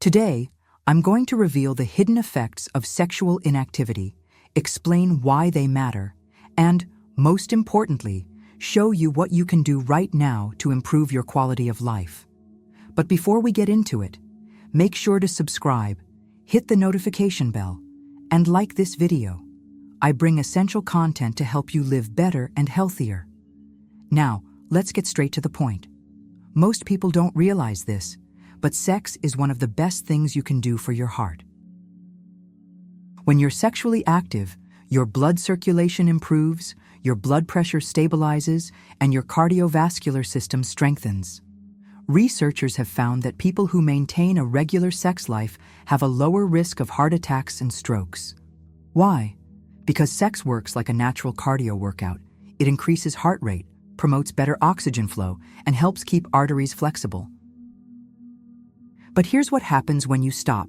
Today, I'm going to reveal the hidden effects of sexual inactivity, explain why they matter, and, most importantly, show you what you can do right now to improve your quality of life. But before we get into it, make sure to subscribe, hit the notification bell, and like this video. I bring essential content to help you live better and healthier. Now, let's get straight to the point. Most people don't realize this, but sex is one of the best things you can do for your heart. When you're sexually active, your blood circulation improves, your blood pressure stabilizes, and your cardiovascular system strengthens. Researchers have found that people who maintain a regular sex life have a lower risk of heart attacks and strokes. Why? Because sex works like a natural cardio workout. It increases heart rate, promotes better oxygen flow, and helps keep arteries flexible. But here's what happens when you stop.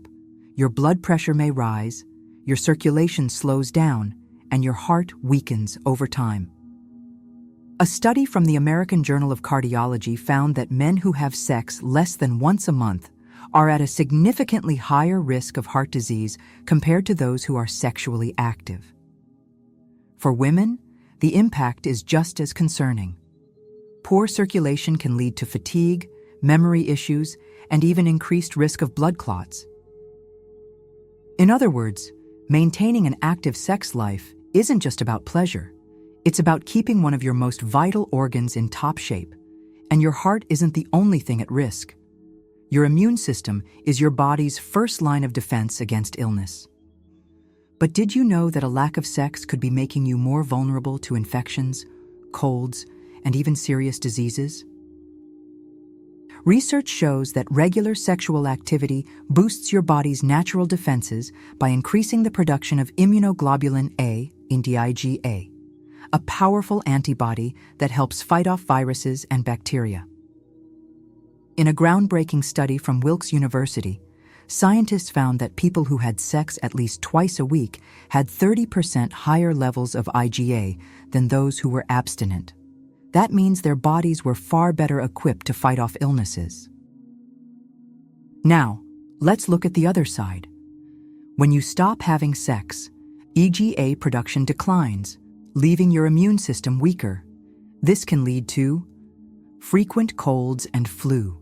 Your blood pressure may rise, your circulation slows down, and your heart weakens over time. A study from the American Journal of Cardiology found that men who have sex less than once a month are at a significantly higher risk of heart disease compared to those who are sexually active. For women, the impact is just as concerning. Poor circulation can lead to fatigue, memory issues, and even increased risk of blood clots. In other words, maintaining an active sex life isn't just about pleasure. It's about keeping one of your most vital organs in top shape. And your heart isn't the only thing at risk. Your immune system is your body's first line of defense against illness. But did you know that a lack of sex could be making you more vulnerable to infections, colds, and even serious diseases? Research shows that regular sexual activity boosts your body's natural defenses by increasing the production of immunoglobulin A, IgA, a powerful antibody that helps fight off viruses and bacteria. In a groundbreaking study from Wilkes University, scientists found that people who had sex at least twice a week had 30% higher levels of IgA than those who were abstinent. That means their bodies were far better equipped to fight off illnesses. Now, let's look at the other side. When you stop having sex, IgA production declines, leaving your immune system weaker. This can lead to frequent colds and flu,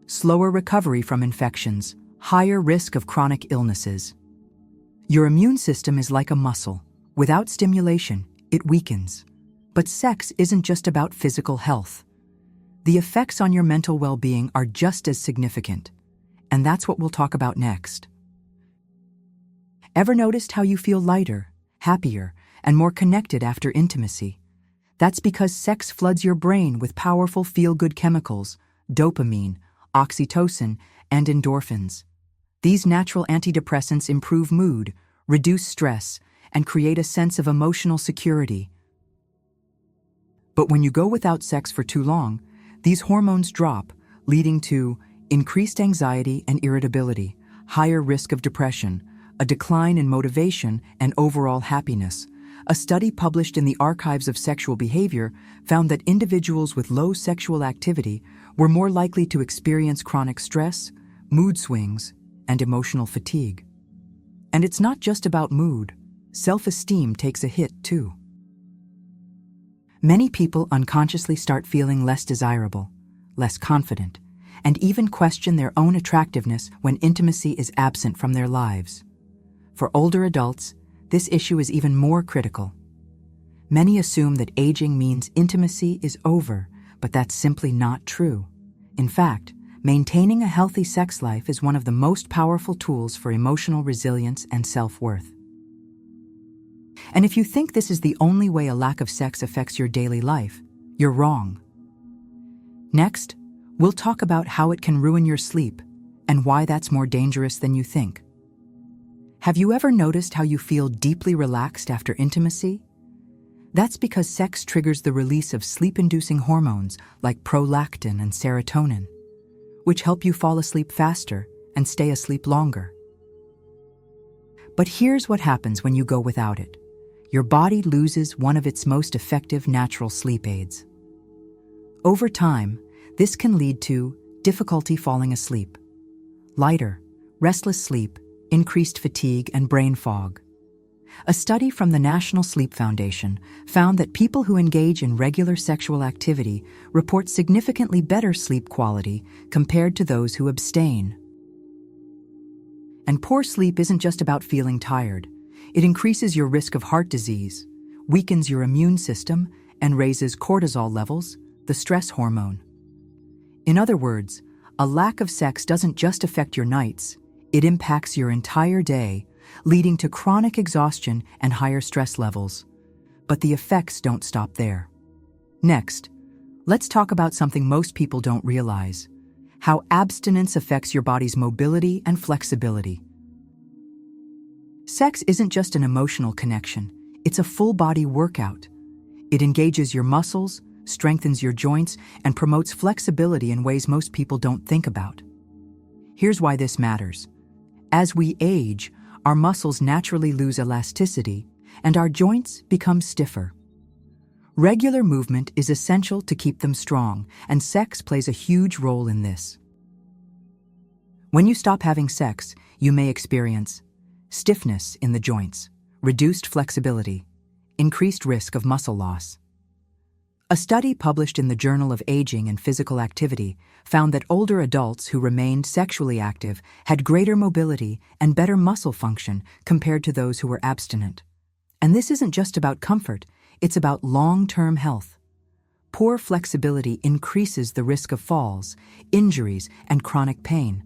slower recovery from infections, higher risk of chronic illnesses. Your immune system is like a muscle. Without stimulation, it weakens. But sex isn't just about physical health. The effects on your mental well-being are just as significant, and that's what we'll talk about next. Ever noticed how you feel lighter, happier, and more connected after intimacy? That's because sex floods your brain with powerful feel-good chemicals, dopamine, oxytocin, and endorphins. These natural antidepressants improve mood, reduce stress, and create a sense of emotional security. But when you go without sex for too long, these hormones drop, leading to increased anxiety and irritability, higher risk of depression, a decline in motivation, and overall happiness. A study published in the Archives of Sexual Behavior found that individuals with low sexual activity were more likely to experience chronic stress, mood swings, and emotional fatigue. And it's not just about mood. Self-esteem takes a hit, too. Many people unconsciously start feeling less desirable, less confident, and even question their own attractiveness when intimacy is absent from their lives. For older adults, this issue is even more critical. Many assume that aging means intimacy is over, but that's simply not true. In fact, maintaining a healthy sex life is one of the most powerful tools for emotional resilience and self-worth. And if you think this is the only way a lack of sex affects your daily life, you're wrong. Next, we'll talk about how it can ruin your sleep and why that's more dangerous than you think. Have you ever noticed how you feel deeply relaxed after intimacy? That's because sex triggers the release of sleep-inducing hormones like prolactin and serotonin, which help you fall asleep faster and stay asleep longer. But here's what happens when you go without it. Your body loses one of its most effective natural sleep aids. Over time, this can lead to difficulty falling asleep, lighter, restless sleep, increased fatigue, and brain fog. A study from the National Sleep Foundation found that people who engage in regular sexual activity report significantly better sleep quality compared to those who abstain. And poor sleep isn't just about feeling tired. It increases your risk of heart disease, weakens your immune system, and raises cortisol levels, the stress hormone. In other words, a lack of sex doesn't just affect your nights, it impacts your entire day, leading to chronic exhaustion and higher stress levels. But the effects don't stop there. Next, let's talk about something most people don't realize: how abstinence affects your body's mobility and flexibility. Sex isn't just an emotional connection, it's a full-body workout. It engages your muscles, strengthens your joints, and promotes flexibility in ways most people don't think about. Here's why this matters. As we age, our muscles naturally lose elasticity, and our joints become stiffer. Regular movement is essential to keep them strong, and sex plays a huge role in this. When you stop having sex, you may experience stiffness in the joints, reduced flexibility, increased risk of muscle loss. A study published in the Journal of Aging and Physical Activity found that older adults who remained sexually active had greater mobility and better muscle function compared to those who were abstinent. And this isn't just about comfort, it's about long-term health. Poor flexibility increases the risk of falls, injuries, and chronic pain.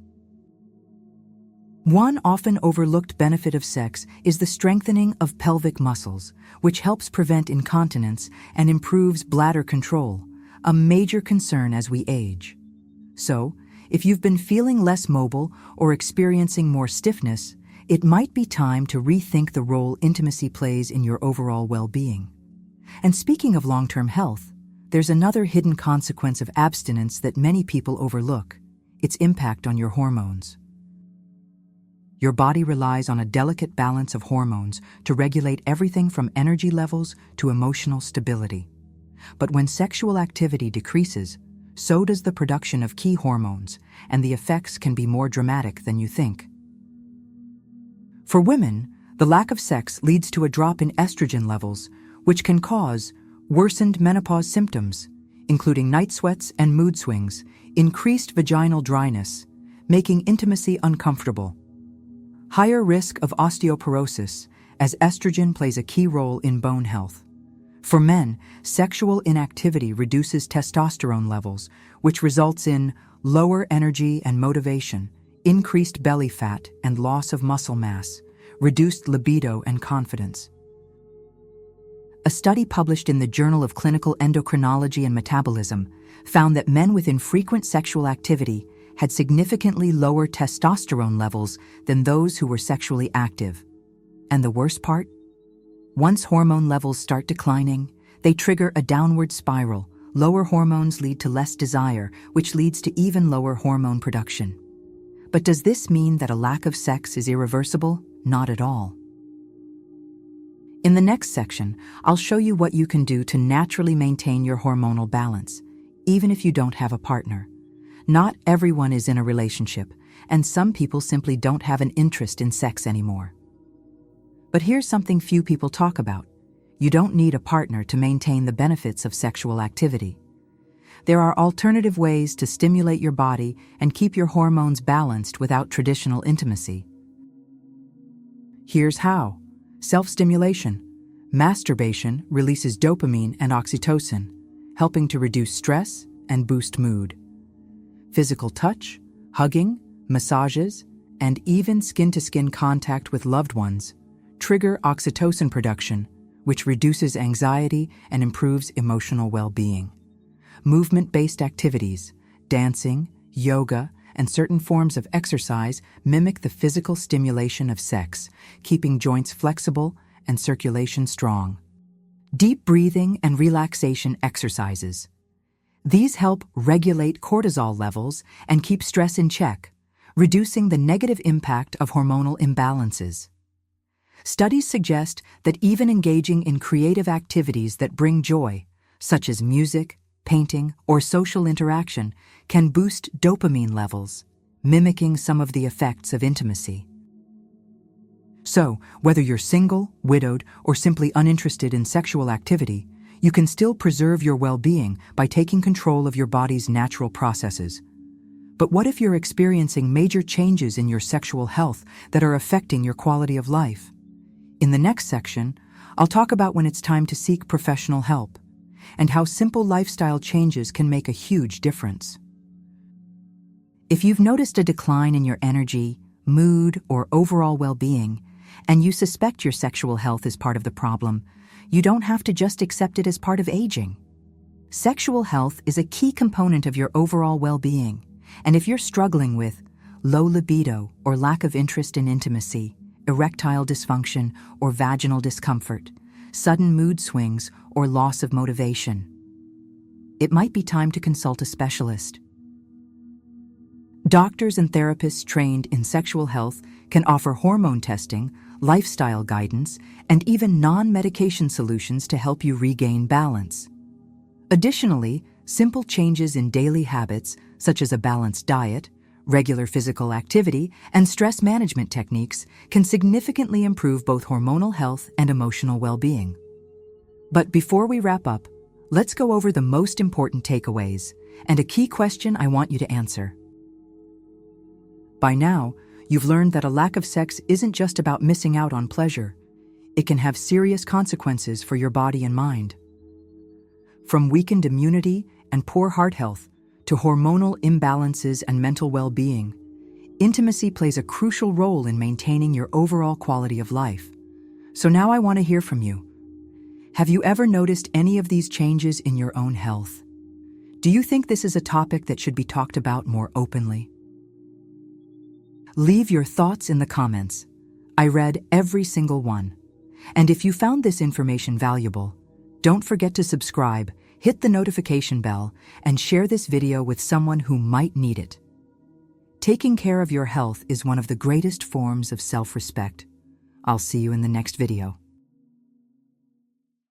One often overlooked benefit of sex is the strengthening of pelvic muscles, which helps prevent incontinence and improves bladder control, a major concern as we age. So, if you've been feeling less mobile or experiencing more stiffness, it might be time to rethink the role intimacy plays in your overall well-being. And speaking of long-term health, there's another hidden consequence of abstinence that many people overlook: its impact on your hormones. Your body relies on a delicate balance of hormones to regulate everything from energy levels to emotional stability. But when sexual activity decreases, so does the production of key hormones, and the effects can be more dramatic than you think. For women, the lack of sex leads to a drop in estrogen levels, which can cause worsened menopause symptoms, including night sweats and mood swings, increased vaginal dryness, making intimacy uncomfortable. Higher risk of osteoporosis, as estrogen plays a key role in bone health. For men, sexual inactivity reduces testosterone levels, which results in lower energy and motivation, increased belly fat and loss of muscle mass, reduced libido and confidence. A study published in the Journal of Clinical Endocrinology and Metabolism found that men with infrequent sexual activity had significantly lower testosterone levels than those who were sexually active. And the worst part? Once hormone levels start declining, they trigger a downward spiral. Lower hormones lead to less desire, which leads to even lower hormone production. But does this mean that a lack of sex is irreversible? Not at all. In the next section, I'll show you what you can do to naturally maintain your hormonal balance, even if you don't have a partner. Not everyone is in a relationship, and some people simply don't have an interest in sex anymore. But here's something few people talk about. You don't need a partner to maintain the benefits of sexual activity. There are alternative ways to stimulate your body and keep your hormones balanced without traditional intimacy. Here's how. Self-stimulation. Masturbation releases dopamine and oxytocin, helping to reduce stress and boost mood. Physical touch, hugging, massages, and even skin-to-skin contact with loved ones trigger oxytocin production, which reduces anxiety and improves emotional well-being. Movement-based activities, dancing, yoga, and certain forms of exercise mimic the physical stimulation of sex, keeping joints flexible and circulation strong. Deep breathing and relaxation exercises. These help regulate cortisol levels and keep stress in check, reducing the negative impact of hormonal imbalances. Studies suggest that even engaging in creative activities that bring joy, such as music, painting, or social interaction, can boost dopamine levels, mimicking some of the effects of intimacy. So, whether you're single, widowed, or simply uninterested in sexual activity, you can still preserve your well-being by taking control of your body's natural processes. But what if you're experiencing major changes in your sexual health that are affecting your quality of life? In the next section, I'll talk about when it's time to seek professional help and how simple lifestyle changes can make a huge difference. If you've noticed a decline in your energy, mood, or overall well-being, and you suspect your sexual health is part of the problem, you don't have to just accept it as part of aging. Sexual health is a key component of your overall well-being, and if you're struggling with low libido or lack of interest in intimacy, erectile dysfunction or vaginal discomfort, sudden mood swings or loss of motivation, it might be time to consult a specialist. Doctors and therapists trained in sexual health can offer hormone testing, lifestyle guidance, and even non-medication solutions to help you regain balance. Additionally, simple changes in daily habits, such as a balanced diet, regular physical activity, and stress management techniques, can significantly improve both hormonal health and emotional well-being. But before we wrap up, let's go over the most important takeaways and a key question I want you to answer. By now, you've learned that a lack of sex isn't just about missing out on pleasure. It can have serious consequences for your body and mind. From weakened immunity and poor heart health to hormonal imbalances and mental well-being, intimacy plays a crucial role in maintaining your overall quality of life. So now I want to hear from you. Have you ever noticed any of these changes in your own health? Do you think this is a topic that should be talked about more openly? Leave your thoughts in the comments. I read every single one. And if you found this information valuable, don't forget to subscribe, hit the notification bell, and share this video with someone who might need it. Taking care of your health is one of the greatest forms of self-respect. I'll see you in the next video.